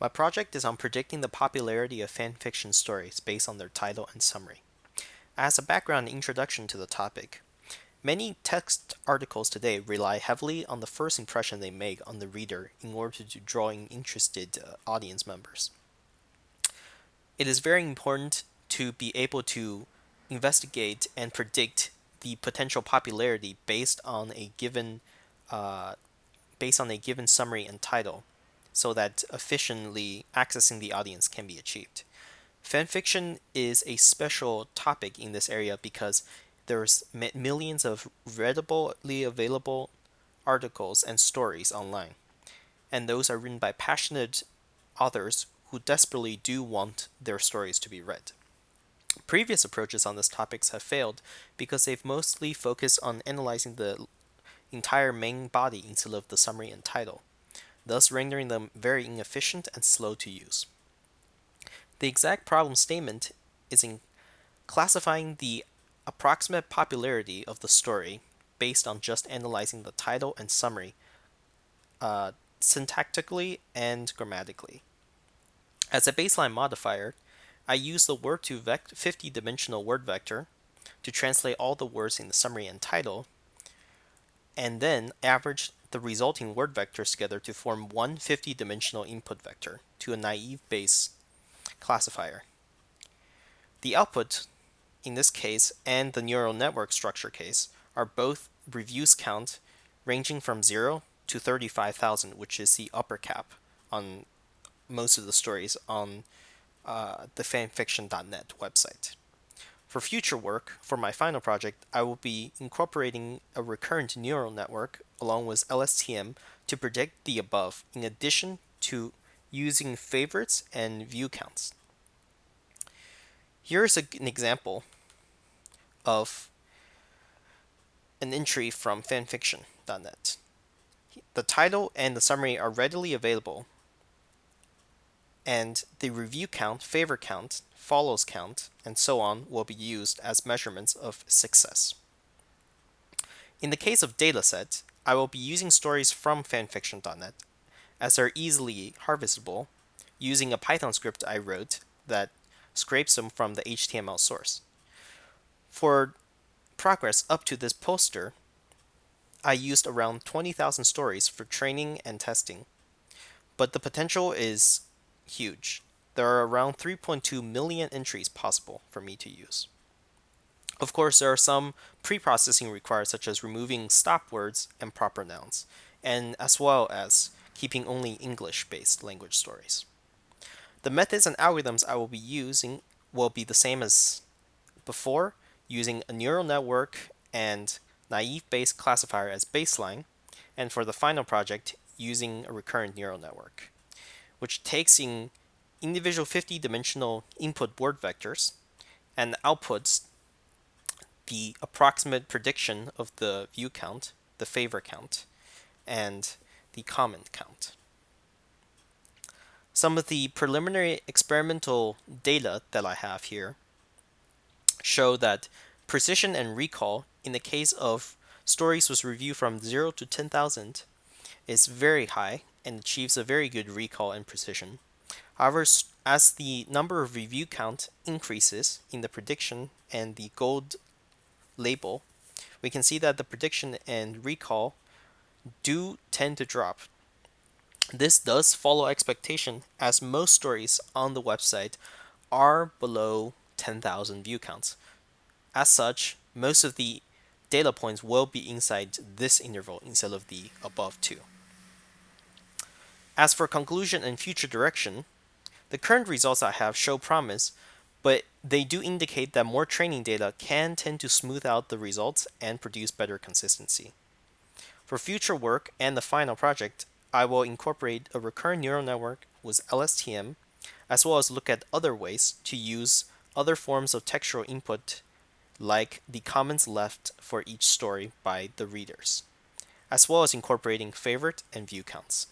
My project is on predicting the popularity of fan fiction stories based on their title and summary. As a background introduction to the topic, many text articles today rely heavily on the first impression they make on the reader in order to draw in interested audience members. It is very important to be able to investigate and predict the potential popularity uh, based on a given summary and title, so that efficiently accessing the audience can be achieved. Fanfiction is a special topic in this area because there's millions of readily available articles and stories online, and those are written by passionate authors who desperately do want their stories to be read. Previous approaches on this topics have failed because they've mostly focused on analyzing the entire main body instead of the summary and title, thus rendering them very inefficient and slow to use. The exact problem statement is in classifying the approximate popularity of the story based on just analyzing the title and summary syntactically and grammatically. As a baseline modifier, I use the word to 50-dimensional word vector to translate all the words in the summary and title, and then average the resulting word vectors together to form one 50-dimensional input vector to a naive Bayes classifier. The output, in this case, and the neural network structure case, are both reviews count ranging from 0 to 35,000, which is the upper cap on most of the stories on the fanfiction.net website. For future work, for my final project, I will be incorporating a recurrent neural network along with LSTM to predict the above, in addition to using favorites and view counts. Here's an example of an entry from fanfiction.net. The title and the summary are readily available, and the review count, favorite count, follows count, and so on will be used as measurements of success. In the case of dataset, I will be using stories from fanfiction.net as they're easily harvestable using a Python script I wrote that scrapes them from the HTML source. For progress up to this poster, I used around 20,000 stories for training and testing, but the potential is huge. There are around 3.2 million entries possible for me to use. Of course, there are some pre-processing required, such as removing stop words and proper nouns, and as well as keeping only English-based language stories. The methods and algorithms I will be using will be the same as before, using a neural network and naive Bayes classifier as baseline, and for the final project, using a recurrent neural network, which takes in individual 50-dimensional input word vectors and outputs the approximate prediction of the view count, the favor count, and the comment count. Some of the preliminary experimental data that I have here show that precision and recall in the case of stories with review from 0 to 10,000 is very high and achieves a very good recall and precision. However, as the number of review count increases in the prediction and the gold label, we can see that the prediction and recall do tend to drop. This does follow expectation, as most stories on the website are below 10,000 view counts. As such, most of the data points will be inside this interval instead of the above two. As for conclusion and future direction, the current results I have show promise, but they do indicate that more training data can tend to smooth out the results and produce better consistency. For future work and the final project, I will incorporate a recurrent neural network with LSTM, as well as look at other ways to use other forms of textual input, like the comments left for each story by the readers, as well as incorporating favorite and view counts.